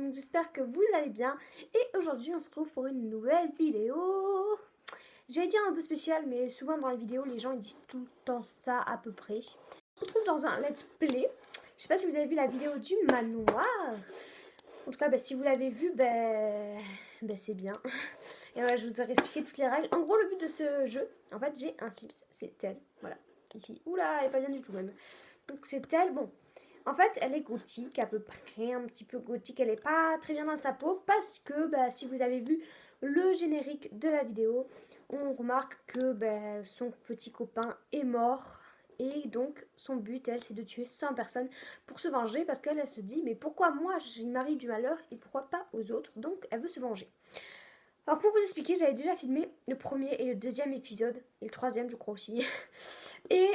donc j'espère que vous allez bien. Et aujourd'hui on se retrouve pour une nouvelle vidéo. J'allais dire un peu spéciale, mais souvent dans les vidéos les gens ils disent tout le temps ça à peu près. On se retrouve dans un let's play. Je sais pas si vous avez vu la vidéo du manoir. En tout cas si vous l'avez vu, c'est bien. Et voilà, je vous ai expliqué toutes les règles. En gros le but de ce jeu, en fait j'ai un Sims, c'est elle. Voilà, ici. Oula, elle est pas bien du tout même. Donc c'est elle, bon. En fait, elle est gothique, à peu près, un petit peu gothique. Elle n'est pas très bien dans sa peau parce que, si vous avez vu le générique de la vidéo, on remarque que son petit copain est mort. Et donc, son but, elle, c'est de tuer 100 personnes pour se venger parce qu'elle se dit, mais pourquoi moi, il m'arrive du malheur et pourquoi pas aux autres? Donc, elle veut se venger. Alors, pour vous expliquer, j'avais déjà filmé le premier et le deuxième épisode, et le troisième, je crois aussi. Et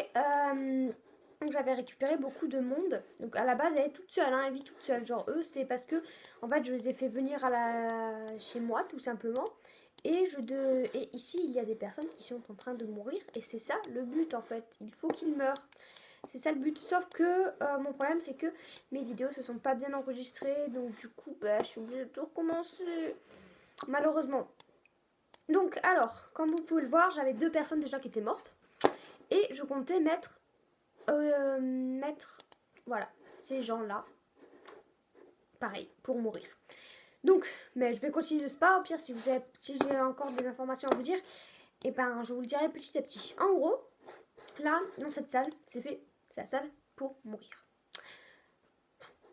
donc j'avais récupéré beaucoup de monde. Donc à la base elle est toute seule, elle vit toute seule. Genre eux c'est parce que en fait je les ai fait venir chez moi tout simplement. Et ici il y a des personnes qui sont en train de mourir. Et c'est ça le but en fait. Il faut qu'ils meurent. C'est ça le but. Sauf que mon problème c'est que mes vidéos se sont pas bien enregistrées. Donc du coup je suis obligée de tout recommencer. Malheureusement. Donc alors, comme vous pouvez le voir, j'avais 2 personnes déjà qui étaient mortes. Et je comptais mettre voilà, ces gens-là, pareil, pour mourir. Donc, mais je vais continuer de spa. Au pire, si j'ai encore des informations à vous dire, et je vous le dirai petit à petit. En gros, là, dans cette salle, c'est la salle pour mourir.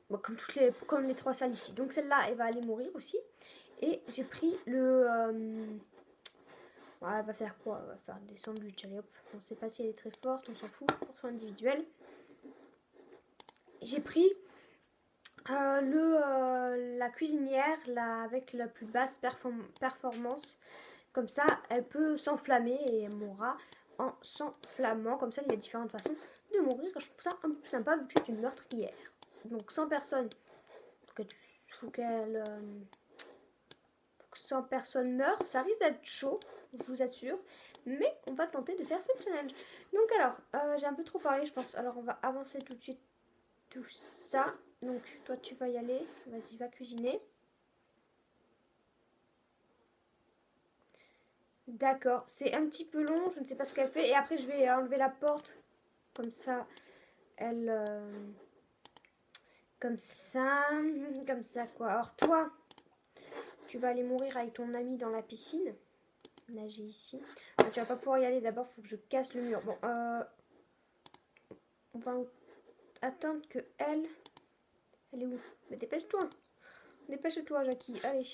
Bon, comme les 3 salles ici. Donc celle-là, elle va aller mourir aussi. Et j'ai pris le... elle va faire quoi? Elle va faire des sandwichs. Allez hop. On ne sait pas si elle est très forte, on s'en fout. Pour son individuel. J'ai pris la cuisinière avec la plus basse performance. Comme ça, elle peut s'enflammer et elle mourra en s'enflammant. Comme ça, il y a différentes façons de mourir. Je trouve ça un peu plus sympa vu que c'est une meurtrière. Donc 100 personnes. Il faut que 100 personnes meurent. Ça risque d'être chaud, je vous assure. Mais on va tenter de faire cette challenge. Donc alors, j'ai un peu trop parlé, je pense. Alors on va avancer tout de suite tout ça. Donc toi tu vas y aller. Vas-y, va cuisiner. D'accord, c'est un petit peu long, je ne sais pas ce qu'elle fait. Et après je vais enlever la porte. Comme ça, comme ça quoi. Alors toi, tu vas aller mourir avec ton ami dans la piscine. Nager ici. Tu vas pas pouvoir y aller, d'abord il faut que je casse le mur. Bon, on va attendre que elle est où? Mais dépêche-toi. Dépêche-toi Jackie, allez.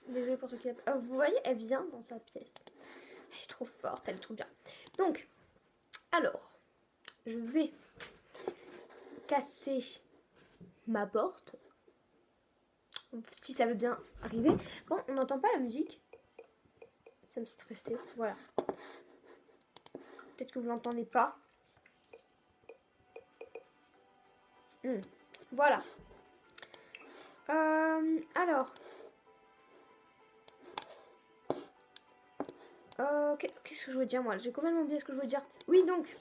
Désolée pour ceux qui... vous voyez, elle vient dans sa pièce. Elle est trop forte, elle est trop bien. Donc, alors, je vais casser ma porte. Si ça veut bien arriver. Bon, on n'entend pas la musique. Ça me stressait, voilà. Peut-être que vous l'entendez pas. Voilà. Alors. Qu'est-ce que je veux dire moi? J'ai complètement oublié ce que je veux dire. Oui donc.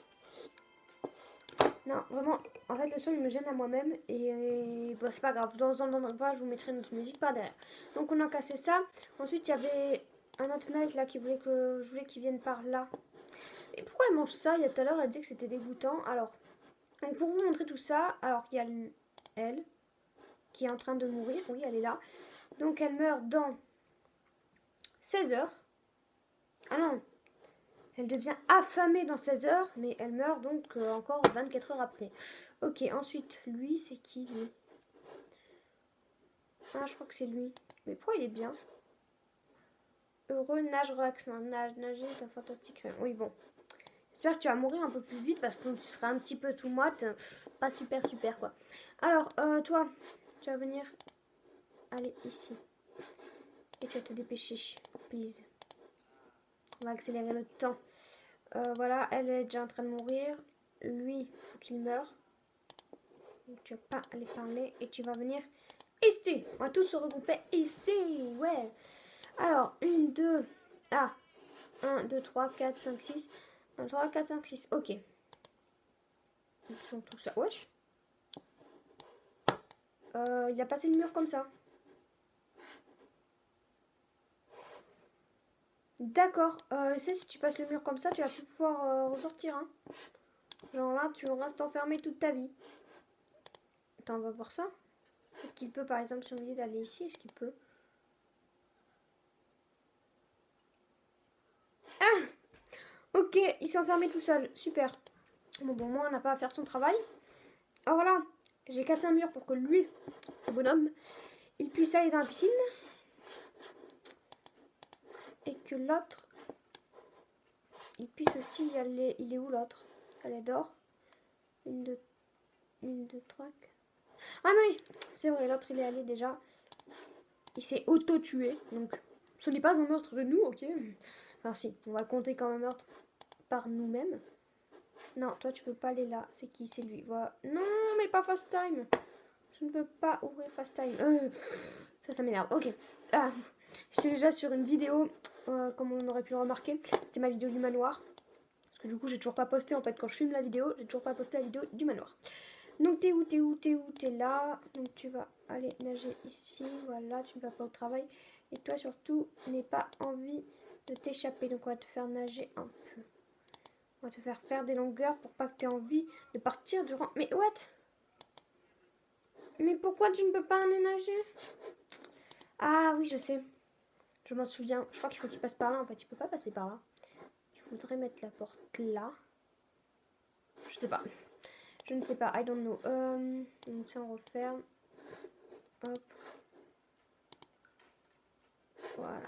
Non, vraiment, en fait le son il me gêne à moi-même et c'est pas grave, dans un endroit je vous mettrai notre musique par derrière. Donc on a cassé ça. Ensuite il y avait un autre mec là qui voulait qu'il vienne par là. Et pourquoi elle mange ça? Il y a tout à l'heure elle disait que c'était dégoûtant. Alors, donc pour vous montrer tout ça, alors il y a elle qui est en train de mourir, oui elle est là. Donc elle meurt dans 16 heures. Ah non, elle devient affamée dans 16 heures, mais elle meurt donc encore 24 heures après. Ok, ensuite, lui, c'est qui, lui? Ah, je crois que c'est lui. Mais pourquoi il est bien? Heureux, nage, relax. Non, nager est un fantastique rêve. Oui, bon. J'espère que tu vas mourir un peu plus vite parce que tu seras un petit peu tout moite. Pas super, quoi. Alors, toi, tu vas venir... Allez, ici. Et tu vas te dépêcher, please. On va accélérer le temps. Voilà, elle est déjà en train de mourir. Lui, il faut qu'il meure. Donc, tu vas pas aller parler et tu vas venir ici. On va tous se regrouper ici. Ouais. Alors, 1, 2. Ah. 1, 2, 3, 4, 5, 6. 1, 3, 4, 5, 6. Ok. Ils sont tous là. Wesh. Il a passé le mur comme ça. D'accord. Si tu passes le mur comme ça, tu vas plus pouvoir ressortir. Hein. Genre là, tu restes enfermé toute ta vie. Attends, on va voir ça. Est-ce qu'il peut, par exemple, si on lui dit d'aller ici, est-ce qu'il peut? Ah! Ok, il s'est enfermé tout seul. Super. Bon, moi, on n'a pas à faire son travail. Alors voilà, j'ai cassé un mur pour que lui, le bonhomme, il puisse aller dans la piscine. Et que l'autre, il puisse aussi y aller. Il est où l'autre? Elle est dehors. Une, deux, trois. Ah oui, c'est vrai, l'autre il est allé déjà. Il s'est auto-tué. Donc, ce n'est pas un meurtre de nous, ok? Enfin, si, on va compter comme un meurtre par nous-mêmes. Non, toi tu peux pas aller là. C'est qui? C'est lui. Voilà. Non, mais pas fast time. Je ne veux pas ouvrir fast time. Ça m'énerve. Ok. Ah, j'étais déjà sur une vidéo, comme on aurait pu le remarquer. C'est ma vidéo du manoir. Parce que du coup, j'ai toujours pas posté. En fait, quand je filme la vidéo, j'ai toujours pas posté la vidéo du manoir. Donc, t'es où? T'es là. Donc, tu vas aller nager ici. Voilà, tu ne vas pas au travail. Et toi, surtout, n'aie pas envie de t'échapper. Donc, on va te faire nager un peu. On va te faire des longueurs pour pas que tu aies envie de partir durant... Mais what? Mais pourquoi tu ne peux pas aller nager? Ah oui, je sais. Je m'en souviens. Je crois qu'il faut qu'il passe par là. En fait, il peut pas passer par là. Il faudrait mettre la porte là. Je sais pas. Je ne sais pas. I don't know. Donc ça, on referme. Hop. Voilà.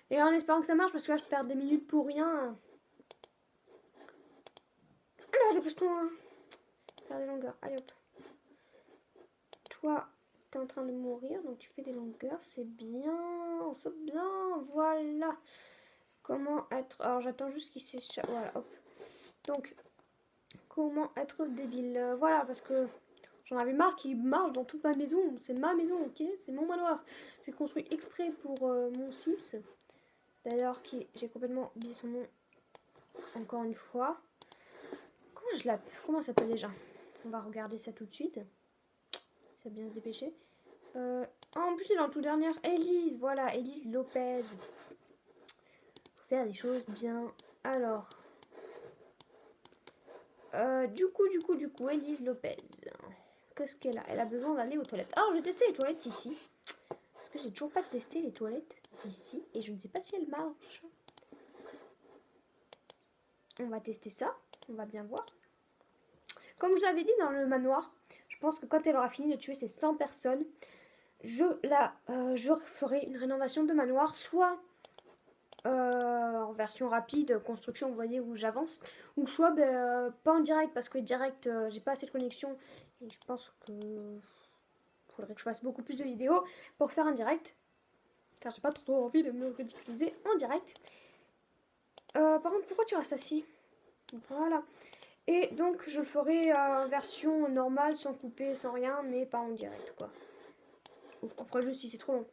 Et en espérant que ça marche, parce que là, je perds des minutes pour rien. Allez, dépêche-toi. Faire des longueurs. Allez, hop. Toi, t'es en train de mourir, donc tu fais des longueurs. C'est bien. C'est bien. Voilà. Comment être... Alors, j'attends juste qu'il s'échappe. Voilà, hop. Donc, comment être débile. Voilà, parce que j'en avais marre qu'il marche dans toute ma maison. C'est ma maison, ok? C'est mon manoir. J'ai construit exprès pour mon Sims. D'ailleurs, j'ai complètement oublié son nom encore une fois. Comment ça s'appelle déjà? On va regarder ça tout de suite. Ça va bien se dépêcher. En plus, c'est dans le tout dernier. Élise, voilà, Élise Lopez. Faut faire des choses bien. Alors. Du coup, Élise Lopez. Qu'est-ce qu'elle a? Elle a besoin d'aller aux toilettes. Alors, je vais tester les toilettes ici. Parce que j'ai toujours pas testé les toilettes d'ici. Et je ne sais pas si elles marchent. On va tester ça. On va bien voir. Comme je vous avais dit dans le manoir, je pense que quand elle aura fini de tuer ces 100 personnes, je ferai une rénovation de manoir, soit en version rapide, construction, vous voyez, où j'avance, ou soit pas en direct, parce que direct, j'ai pas assez de connexion, et je pense que faudrait que je fasse beaucoup plus de vidéos pour faire un direct, car j'ai pas trop envie de me ridiculiser en direct. Par contre, pourquoi tu restes assis? Voilà. Et donc, je le ferai en version normale, sans couper, sans rien, mais pas en direct, quoi. Ou je couperai juste si c'est trop long.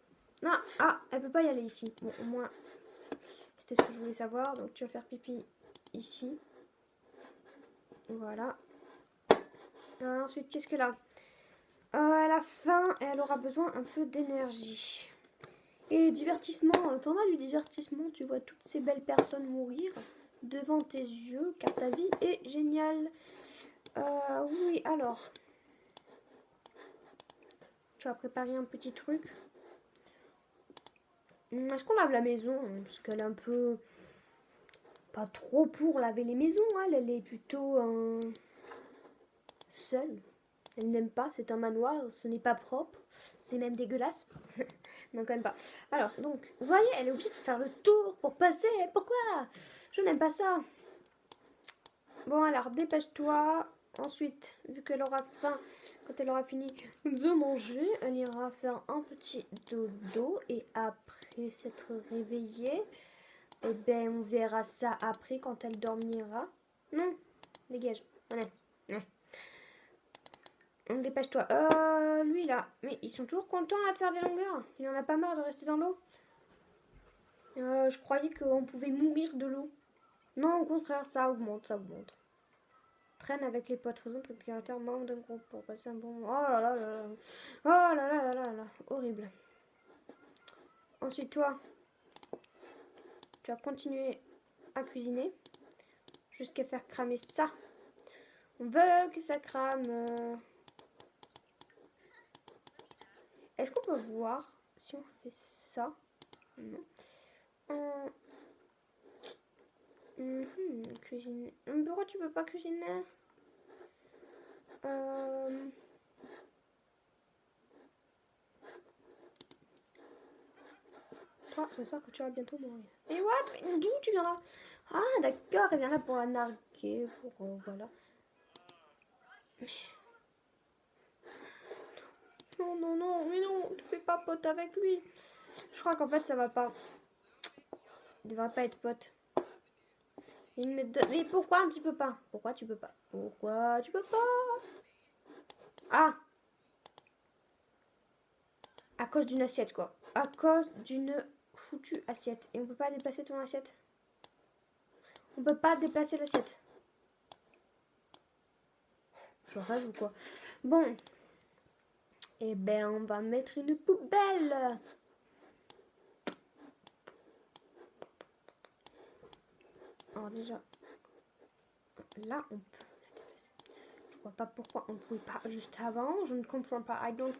Ah, elle peut pas y aller ici. Bon, au moins, c'était ce que je voulais savoir. Donc, tu vas faire pipi ici. Voilà. Ensuite, qu'est-ce qu'elle a? Elle a faim et elle aura besoin un peu d'énergie. Et divertissement, t'en as du divertissement, tu vois toutes ces belles personnes mourir devant tes yeux, car ta vie est géniale. Oui, alors. Tu vas préparer un petit truc. Est-ce qu'on lave la maison? Parce qu'elle est un peu... Pas trop pour laver les maisons, hein. Elle est plutôt seule. Elle n'aime pas, c'est un manoir, ce n'est pas propre. C'est même dégueulasse. Non, quand même pas. Alors, donc, vous voyez, elle est obligée de faire le tour pour passer. Pourquoi? Je n'aime pas ça. Bon, alors, dépêche-toi. Ensuite, vu qu'elle aura faim, quand elle aura fini de manger, elle ira faire un petit dodo. Et après s'être réveillée, eh ben, on verra ça après quand elle dormira. Non, dégage. Ouais. Dépêche-toi. Lui là. Mais ils sont toujours contents là de faire des longueurs. Il en a pas marre de rester dans l'eau. Je croyais qu'on pouvait mourir de l'eau. Non, au contraire, ça augmente, ça augmente. Traîne avec les potes, raison de caractère, membre d'un groupe pour passer un bon moment. Oh là là là là. Oh là là là là là. Horrible. Ensuite, toi, tu vas continuer à cuisiner jusqu'à faire cramer ça. On veut que ça crame. Est-ce qu'on peut voir si on fait ça? Non. Cuisiner. Pourquoi tu peux pas cuisiner? Toi, j'espère que tu vas bientôt mourir. Et what? D'où tu viens là? Ah, d'accord, elle vient là pour la narguer, pour voilà. Non, non, non, mais non, tu fais pas pote avec lui. Je crois qu'en fait, ça va pas. Il devrait pas être pote. Mais pourquoi tu peux pas? Pourquoi tu peux pas? Pourquoi tu peux pas? Ah! À cause d'une assiette, quoi. À cause d'une foutue assiette. Et on peut pas déplacer ton assiette? On peut pas déplacer l'assiette. Je rêve ou quoi? Bon. Eh ben, on va mettre une poubelle. Alors déjà, là, on peut la déplacer. Je vois pas pourquoi on ne pouvait pas juste avant. Je ne comprends pas. I don't.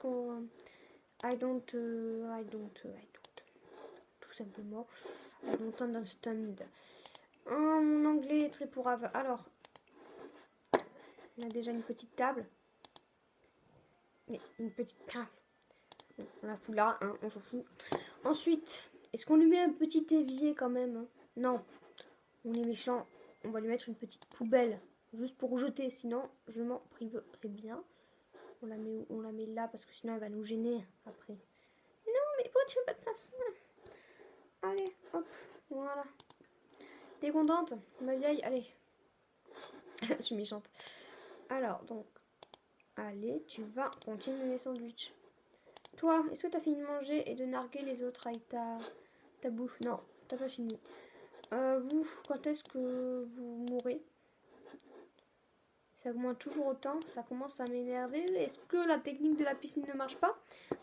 Tout simplement. I don't understand. Oh, mon anglais est très pourrave. Alors, on a déjà une petite table. Mais une petite table. Bon, on la fout là, hein, on s'en fout. Ensuite, est-ce qu'on lui met un petit évier quand même, hein? Non, on est méchant. On va lui mettre une petite poubelle. Juste pour jeter, sinon je m'en priverai bien. On la met où? On la met là parce que sinon elle va nous gêner après. Non, mais pourquoi tu veux pas de place? Allez, hop, voilà. T'es contente, ma vieille? Allez. Je suis méchante. Alors, donc, allez, tu vas continuer les sandwichs. Toi, est-ce que t'as fini de manger et de narguer les autres avec ta bouffe? Non, t'as pas fini. Vous, quand est-ce que vous mourrez? Ça augmente toujours autant, ça commence à m'énerver. Est-ce que la technique de la piscine ne marche pas?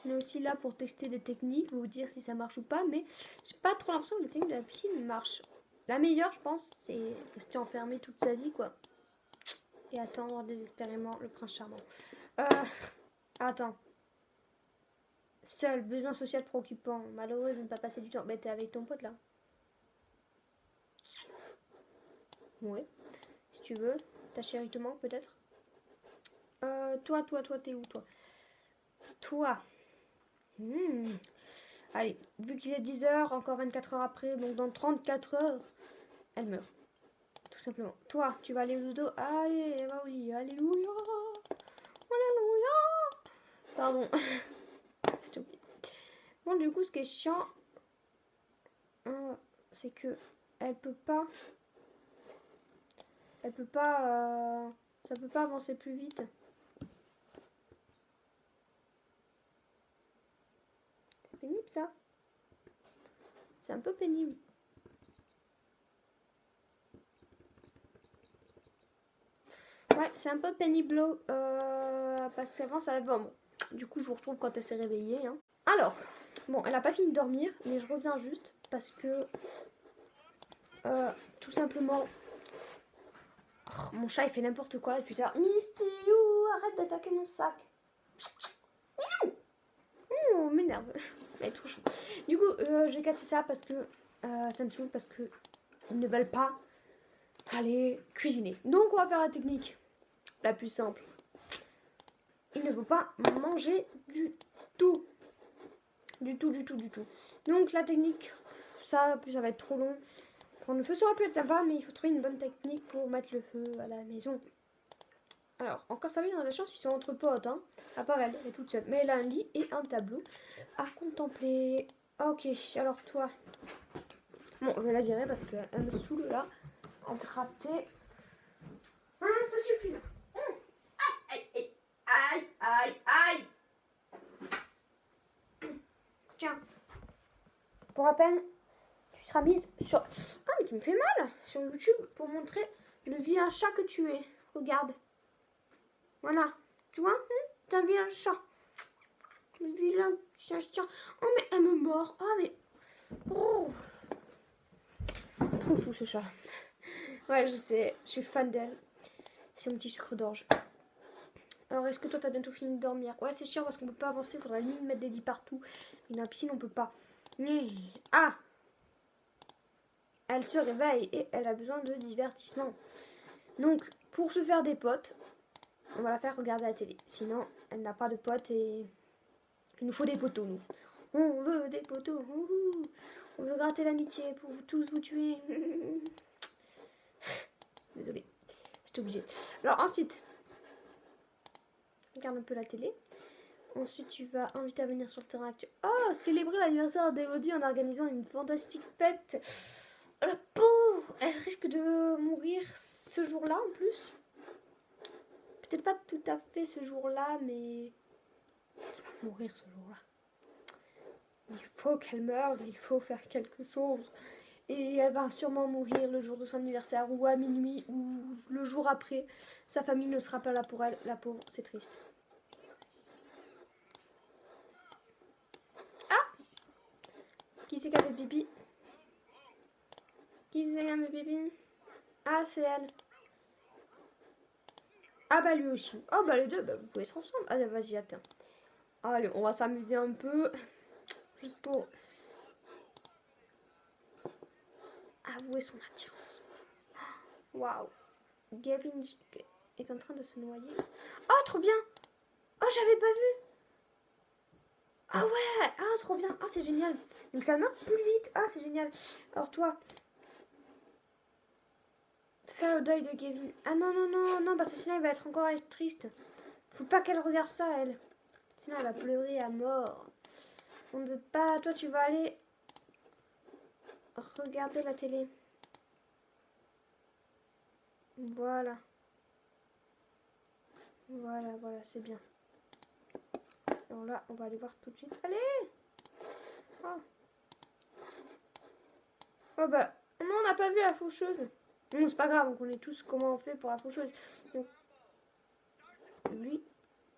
On est aussi là pour tester des techniques, vous dire si ça marche ou pas, mais j'ai pas trop l'impression que la technique de la piscine marche. La meilleure, je pense, c'est rester enfermé toute sa vie, quoi. Et attendre désespérément le prince charmant. Attends. Seul, besoin social préoccupant. Malheureux de ne pas passer du temps. Mais t'es avec ton pote là. Ouais. Si tu veux. Ta chérie te manque peut-être. Toi, t'es où toi? Toi. Allez, vu qu'il est 10h, encore 24 heures après, donc dans 34 heures, elle meurt. Tout simplement. Toi, tu vas aller au dodo. Allez, va au lit. Alléluia. Alléluia. Pardon. S'il te plaît. Bon, du coup, ce qui est chiant, c'est que elle peut pas, ça peut pas avancer plus vite. C'est pénible ça. C'est un peu pénible. Ouais, c'est un peu pénible parce qu'avant ça va. Bon, du coup, je vous retrouve quand elle s'est réveillée. Hein. Alors, bon, elle a pas fini de dormir, mais je reviens juste parce que tout simplement. Oh, mon chat il fait n'importe quoi depuis tout à l'heure. Misty, arrête d'attaquer mon sac. Oh, m'énerve. Elle est trop chou. Du coup, j'ai cassé ça parce que ça me saoule parce que ils ne veulent pas aller cuisiner. Donc on va faire la technique la plus simple. Il ne faut pas manger du tout. Du tout. Donc la technique, ça va être trop long. Prendre le feu, ça aurait pu être sympa, mais il faut trouver une bonne technique pour mettre le feu à la maison. Alors, encore ça, dans la chance, ils sont entre potes, hein. À part elle est toute seule. Mais elle a un lit et un tableau à contempler. Ok, alors toi. Bon, je vais la virer parce qu'elle me saoule là. À gratter. Ah, ça suffit là. Aïe. Tiens. Pour rappel, tu seras mise sur... Ah, mais tu me fais mal. Sur YouTube pour montrer le vilain chat que tu es. Regarde. Voilà. Tu vois, c'est un vilain chat. Un vilain chat. Oh, mais elle me mord. Oh, mais... Oh. Trop chou, ce chat. Ouais, je sais. Je suis fan d'elle. C'est mon petit sucre d'orge. Alors, est-ce que toi, t'as bientôt fini de dormir? Ouais, c'est chiant parce qu'on peut pas avancer. Faudrait limite mettre des lits partout. Et dans la piscine, on peut pas. Ah! Elle se réveille et elle a besoin de divertissement. Donc, pour se faire des potes, on va la faire regarder la télé. Sinon, elle n'a pas de potes et il nous faut des poteaux, nous. On veut des poteaux. On veut gratter l'amitié pour vous tous vous tuer. Désolée, j'étais obligée. Alors ensuite, regarde un peu la télé. Ensuite, tu vas inviter à venir sur le terrain actuel. Oh, célébrer l'anniversaire d'Elodie en organisant une fantastique fête. Oh, la pauvre, elle risque de mourir ce jour-là en plus. Peut-être pas tout à fait ce jour-là, mais elle va mourir ce jour-là. Il faut qu'elle meure, il faut faire quelque chose. Et elle va sûrement mourir le jour de son anniversaire, ou à minuit, ou le jour après. Sa famille ne sera pas là pour elle, la pauvre, c'est triste. Ah! Qui c'est qui a fait pipi? Qui c'est qui a fait pipi? Ah, c'est elle. Ah bah lui aussi. Oh bah les deux, bah, vous pouvez être ensemble. Allez, vas-y, attends. Allez, on va s'amuser un peu. Juste pour avouer son attirance. Waouh. Gavin est en train de se noyer. Oh, trop bien. Oh, j'avais pas vu. Ah ouais. Ah, trop bien. Ah, c'est génial. Donc ça meurt plus vite. Ah, c'est génial. Alors toi, faire le deuil de Gavin. Ah non, non, non, non, parce que sinon il va être encore triste. Faut pas qu'elle regarde ça, elle. Sinon elle va pleurer à mort. On ne veut pas. Toi, tu vas aller regarder la télé. Voilà. Voilà, voilà, c'est bien. Alors là, on va aller voir tout de suite. Allez! Oh, oh bah, non, on n'a pas vu la faucheuse. Non, c'est pas grave, on connaît tous comment on fait pour la faucheuse. Donc, lui...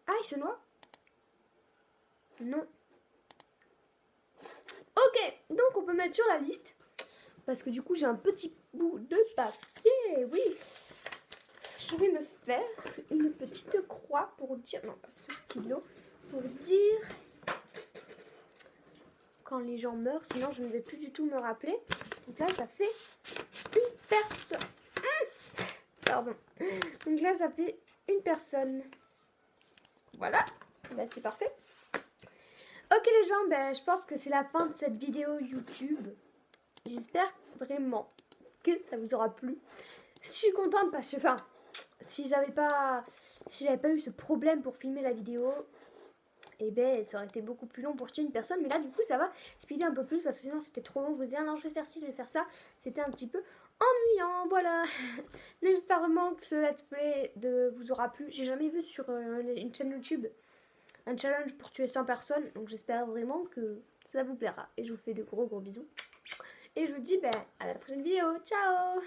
Ah, il se noie? Non. Ok, donc on peut mettre sur la liste. Parce que du coup, j'ai un petit bout de papier, oui. Je vais me faire une petite croix pour dire... Non, pas ce stylo. Pour dire... Quand les gens meurent, sinon je ne vais plus du tout me rappeler. Donc là, ça fait une personne. Pardon. Donc là, ça fait une personne. Voilà. Ben, c'est parfait. Ok les gens, ben, je pense que c'est la fin de cette vidéo YouTube. J'espère vraiment que ça vous aura plu. Je suis contente parce que, enfin, si j'avais pas eu ce problème pour filmer la vidéo, et ben ça aurait été beaucoup plus long pour acheter une personne. Mais là, du coup, ça va speeder un peu plus parce que sinon c'était trop long. Je vous disais, non, je vais faire ci, je vais faire ça. C'était un petit peu ennuyant, voilà. Mais j'espère vraiment que ce let's play vous aura plu. J'ai jamais vu sur une chaîne YouTube un challenge pour tuer 100 personnes. Donc j'espère vraiment que ça vous plaira. Et je vous fais de gros bisous. Et je vous dis ben, à la prochaine vidéo. Ciao!